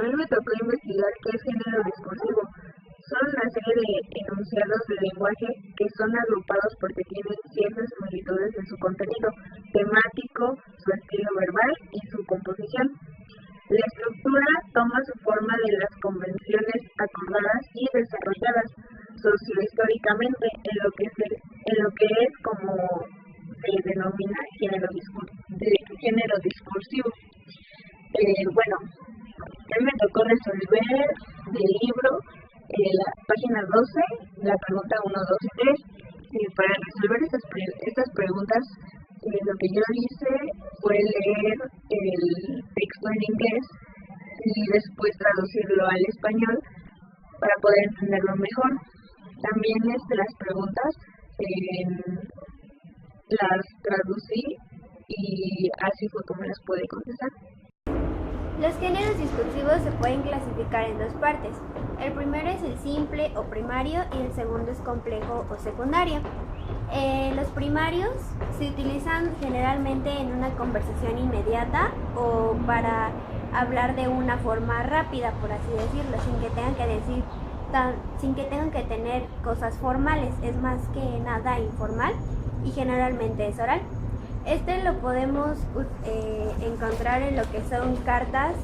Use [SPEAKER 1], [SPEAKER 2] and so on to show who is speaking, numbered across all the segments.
[SPEAKER 1] A mí me tocó investigar qué es género discursivo. Son una serie de enunciados de lenguaje que son agrupados porque tienen ciertas similitudes en su contenido temático, su estilo verbal y su composición. La estructura toma su forma de las convenciones acordadas y desarrolladas sociohistóricamente en lo que es como se denomina género discursivo. Bueno, a mí me tocó resolver del libro la página 12, la pregunta 1, 2 y 3. Para resolver estas preguntas, lo que yo hice fue leer el texto en inglés y después traducirlo al español para poder entenderlo mejor. También las preguntas las traducí y así fue como las pude contestar.
[SPEAKER 2] Los géneros discursivos se pueden clasificar en dos partes. El primero es el simple o primario y el segundo es complejo o secundario. Los primarios se utilizan generalmente en una conversación inmediata o para hablar de una forma rápida, por así decirlo, sin que tengan que tener cosas formales. Es más que nada informal y generalmente es oral. Este lo podemos encontrar en lo que son cartas,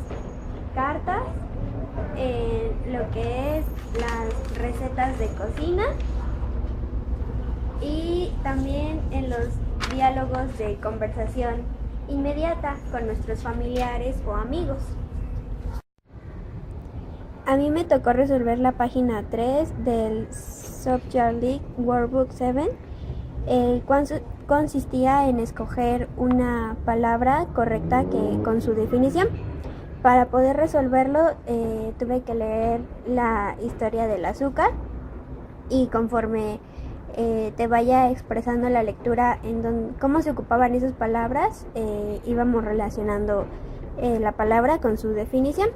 [SPEAKER 2] en lo que es las recetas de cocina y también en los diálogos de conversación inmediata con nuestros familiares o amigos. A mí me tocó resolver la página 3 del Subject Workbook 7, el cual consistía en escoger una palabra correcta con su definición. Para poder resolverlo tuve que leer la historia del azúcar y conforme te vaya expresando la lectura cómo se ocupaban esas palabras, íbamos relacionando la palabra con su definición.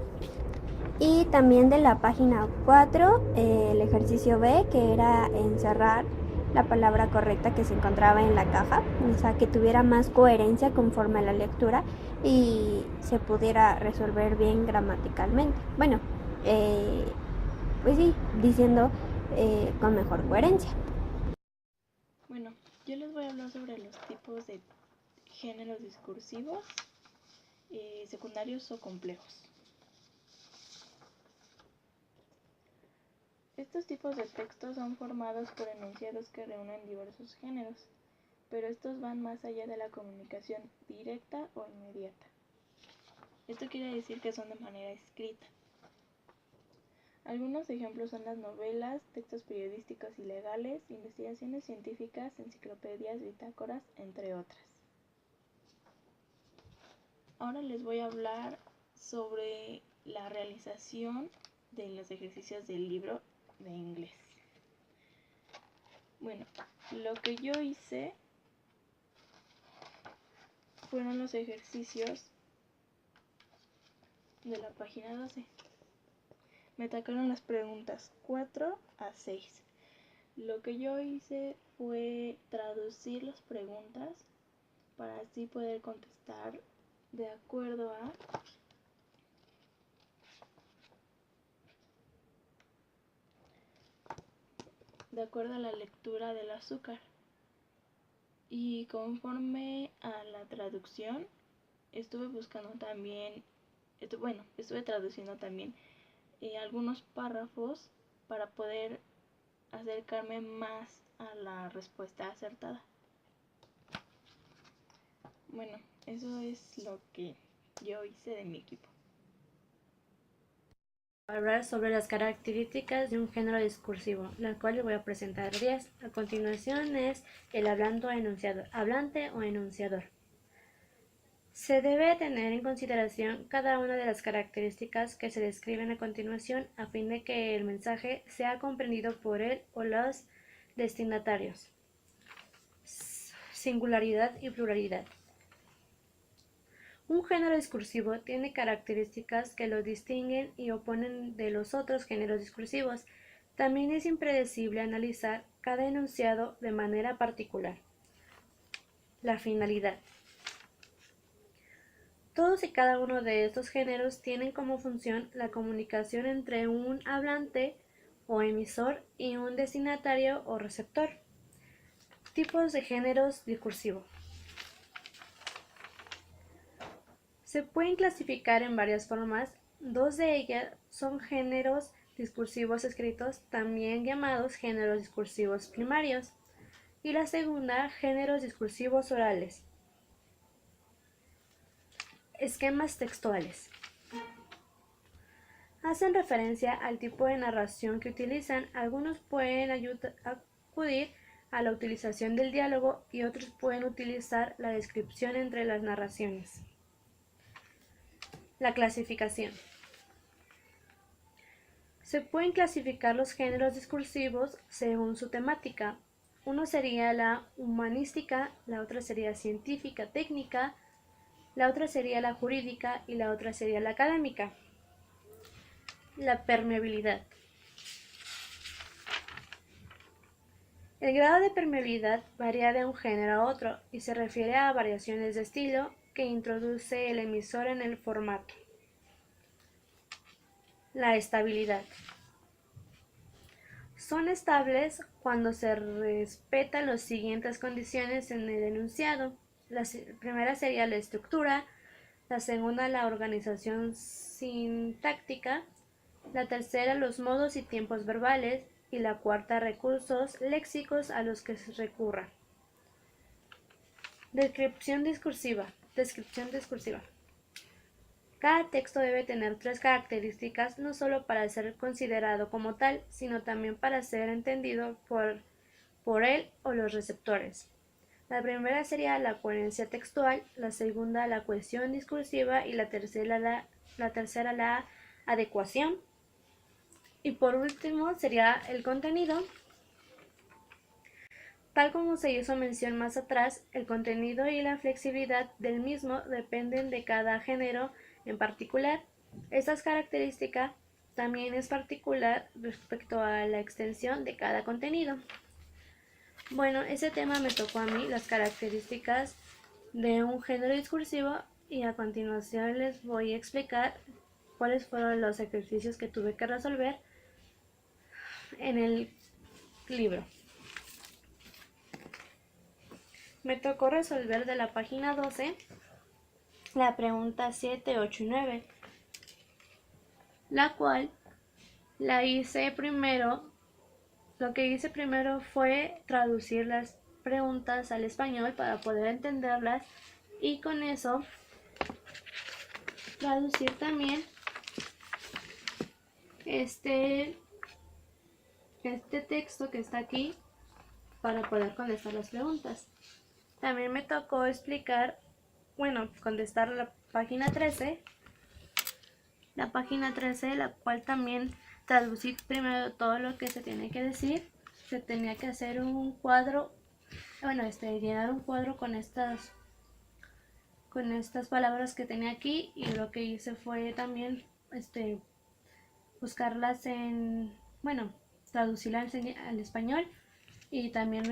[SPEAKER 2] Y también de la página 4, el ejercicio B, que era encerrar la palabra correcta que se encontraba en la caja, o sea, que tuviera más coherencia conforme a la lectura y se pudiera resolver bien gramaticalmente. Bueno, pues sí, diciendo con mejor coherencia.
[SPEAKER 3] Bueno, yo les voy a hablar sobre los tipos de géneros discursivos, secundarios o complejos. Estos tipos de textos son formados por enunciados que reúnen diversos géneros, pero estos van más allá de la comunicación directa o inmediata. Esto quiere decir que son de manera escrita. Algunos ejemplos son las novelas, textos periodísticos y legales, investigaciones científicas, enciclopedias, bitácoras, entre otras. Ahora les voy a hablar sobre la realización de los ejercicios del libro de inglés. Bueno, lo que yo hice fueron los ejercicios de la página 12. Me tocaron las preguntas 4 a 6. Lo que yo hice fue traducir las preguntas para así poder contestar de acuerdo a la lectura del azúcar. Y conforme a la traducción, estuve traduciendo también algunos párrafos para poder acercarme más a la respuesta acertada. Bueno, eso es lo que yo hice de mi equipo.
[SPEAKER 4] Hablar sobre las características de un género discursivo, las cuales voy a presentar 10. A continuación es el hablante o enunciador. Se debe tener en consideración cada una de las características que se describen a continuación a fin de que el mensaje sea comprendido por él o los destinatarios. Singularidad y pluralidad. Un género discursivo tiene características que lo distinguen y oponen de los otros géneros discursivos. También es impredecible analizar cada enunciado de manera particular. La finalidad. Todos y cada uno de estos géneros tienen como función la comunicación entre un hablante o emisor y un destinatario o receptor. Tipos de géneros discursivos. Se pueden clasificar en varias formas. Dos de ellas son géneros discursivos escritos, también llamados géneros discursivos primarios, y la segunda, géneros discursivos orales. Esquemas textuales. Hacen referencia al tipo de narración que utilizan. Algunos pueden acudir a la utilización del diálogo y otros pueden utilizar la descripción entre las narraciones. La clasificación. Se pueden clasificar los géneros discursivos según su temática. Uno sería la humanística, la otra sería científica técnica, la otra sería la jurídica y la otra sería la académica. La permeabilidad. El grado de permeabilidad varía de un género a otro y se refiere a variaciones de estilo que introduce el emisor en el formato. La estabilidad. Son estables cuando se respetan las siguientes condiciones en el enunciado. La primera sería la estructura, la segunda la organización sintáctica, la tercera los modos y tiempos verbales y la cuarta recursos léxicos a los que se recurra. Descripción discursiva. Cada texto debe tener 3 características, no solo para ser considerado como tal, sino también para ser entendido por él o los receptores. La primera sería la coherencia textual, la segunda la cohesión discursiva y la tercera la adecuación. Y por último sería el contenido. Tal como se hizo mención más atrás, el contenido y la flexibilidad del mismo dependen de cada género en particular. Esta característica también es particular respecto a la extensión de cada contenido. Bueno, ese tema me tocó a mí, las características de un género discursivo, y a continuación les voy a explicar cuáles fueron los ejercicios que tuve que resolver en el libro. Me tocó resolver de la página 12 la pregunta 7, 8 y 9, la cual la hice primero. Lo que hice primero fue traducir las preguntas al español para poder entenderlas y con eso traducir también este texto que está aquí para poder contestar las preguntas. También me tocó contestar la página 13, la cual también traducí primero todo lo que se tiene que decir. Se tenía que hacer un cuadro, llenar un cuadro con estas palabras que tenía aquí, y lo que hice fue también buscarlas traducirlas al español, y también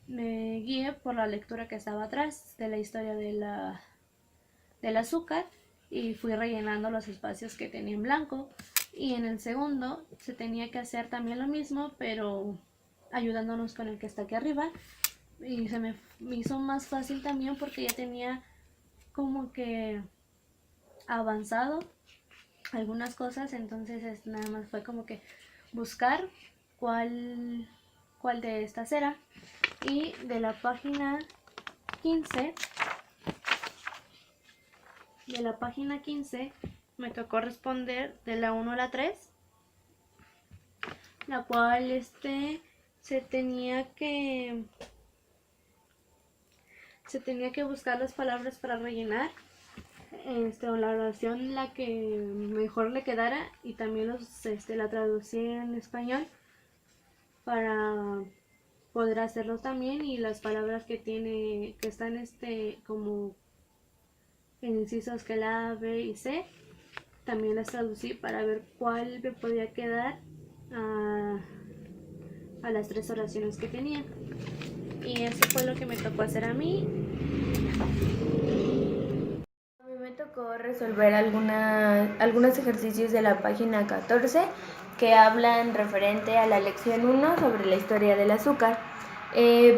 [SPEAKER 4] me guié por la lectura que estaba atrás de la historia del azúcar, y fui rellenando los espacios que tenía en blanco. Y en el segundo se tenía que hacer también lo mismo, pero ayudándonos con el que está aquí arriba, y se me hizo más fácil también porque ya tenía como que avanzado algunas cosas. Entonces nada más fue como que buscar cuál de estas era. Y de la página 15 me tocó responder de la 1 a la 3, la cual se tenía que buscar las palabras para rellenar, o la oración la que mejor le quedara, y también la traducí en español para poder hacerlo también, y las palabras que están como en incisos, que la A, B y C, también las traducí para ver cuál me podía quedar a las 3 oraciones que tenía. Y eso fue lo que me tocó hacer a mí.
[SPEAKER 2] A mí me tocó
[SPEAKER 5] tocó resolver algunos ejercicios de la página 14 que hablan referente a la lección 1 sobre la historia del azúcar.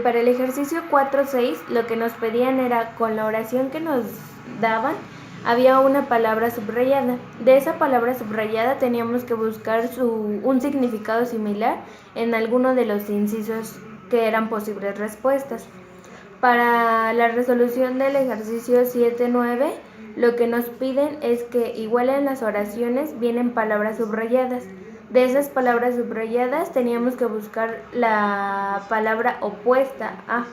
[SPEAKER 5] Para el ejercicio 4.6 lo que nos pedían era, con la oración que nos daban, había una palabra subrayada. De esa palabra subrayada teníamos que buscar un significado similar en alguno de los incisos que eran posibles respuestas. Para la resolución del ejercicio 7.9, lo que nos piden es que, igual en las oraciones, vienen palabras subrayadas. De esas palabras subrayadas teníamos que buscar la palabra opuesta a,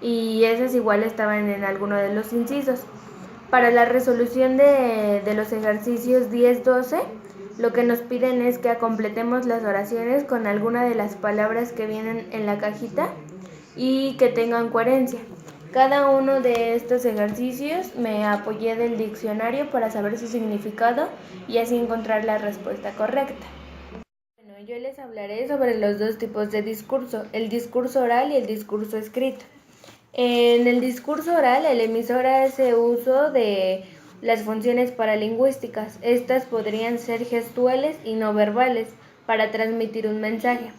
[SPEAKER 5] y esas igual estaban en alguno de los incisos. Para la resolución de los ejercicios 10-12, lo que nos piden es que completemos las oraciones con alguna de las palabras que vienen en la cajita y que tengan coherencia. Cada uno de estos ejercicios me apoyé del diccionario para saber su significado y así encontrar la respuesta correcta. Bueno, yo les hablaré sobre los dos tipos de discurso, el discurso oral y el discurso escrito. En el discurso oral, el emisor hace uso de las funciones paralingüísticas. Estas podrían ser gestuales y no verbales para transmitir un mensaje.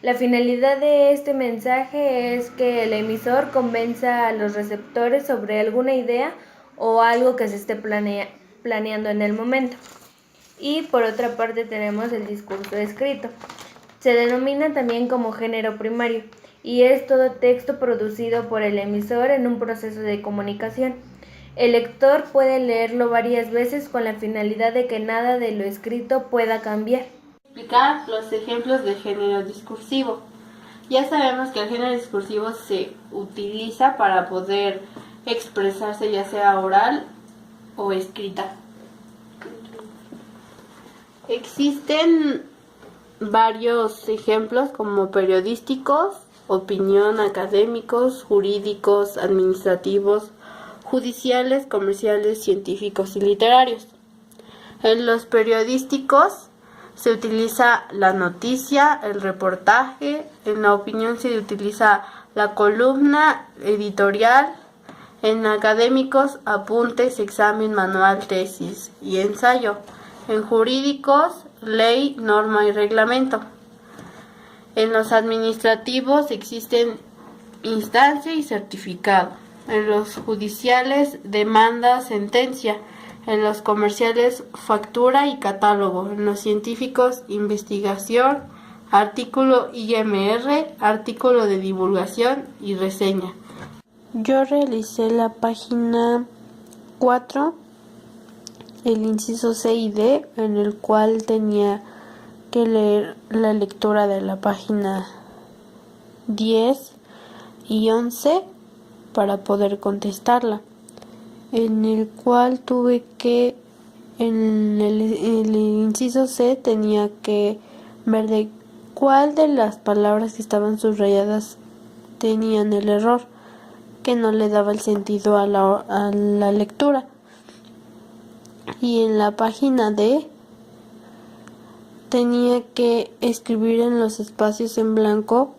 [SPEAKER 5] La finalidad de este mensaje es que el emisor convenza a los receptores sobre alguna idea o algo que se esté planeando en el momento. Y por otra parte tenemos el discurso escrito. Se denomina también como género primario y es todo texto producido por el emisor en un proceso de comunicación. El lector puede leerlo varias veces con la finalidad de que nada de lo escrito pueda cambiar.
[SPEAKER 6] Explicar los ejemplos de género discursivo. Ya sabemos que el género discursivo se utiliza para poder expresarse ya sea oral o escrita. Existen varios ejemplos como periodísticos, opinión, académicos, jurídicos, administrativos, judiciales, comerciales, científicos y literarios. En los periodísticos se utiliza la noticia, el reportaje. En la opinión se utiliza la columna editorial. En académicos, apuntes, examen, manual, tesis y ensayo. En jurídicos, ley, norma y reglamento. En los administrativos existen instancia y certificado. En los judiciales, demanda, sentencia. En los comerciales, factura y catálogo. En los científicos, investigación, artículo IMR, artículo de divulgación y reseña. Yo realicé la página 4, el inciso C y D, en el cual tenía que leer la lectura de la página 10 y 11 para poder contestarla, en el cual tuve que, en el inciso C tenía que ver de cuál de las palabras que estaban subrayadas tenían el error, que no le daba el sentido a la lectura. Y en la página D tenía que escribir en los espacios en blanco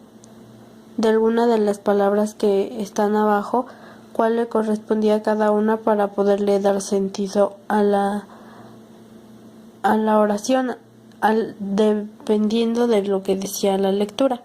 [SPEAKER 6] de alguna de las palabras que están abajo cuál le correspondía a cada una para poderle dar sentido a la oración, dependiendo de lo que decía la lectura.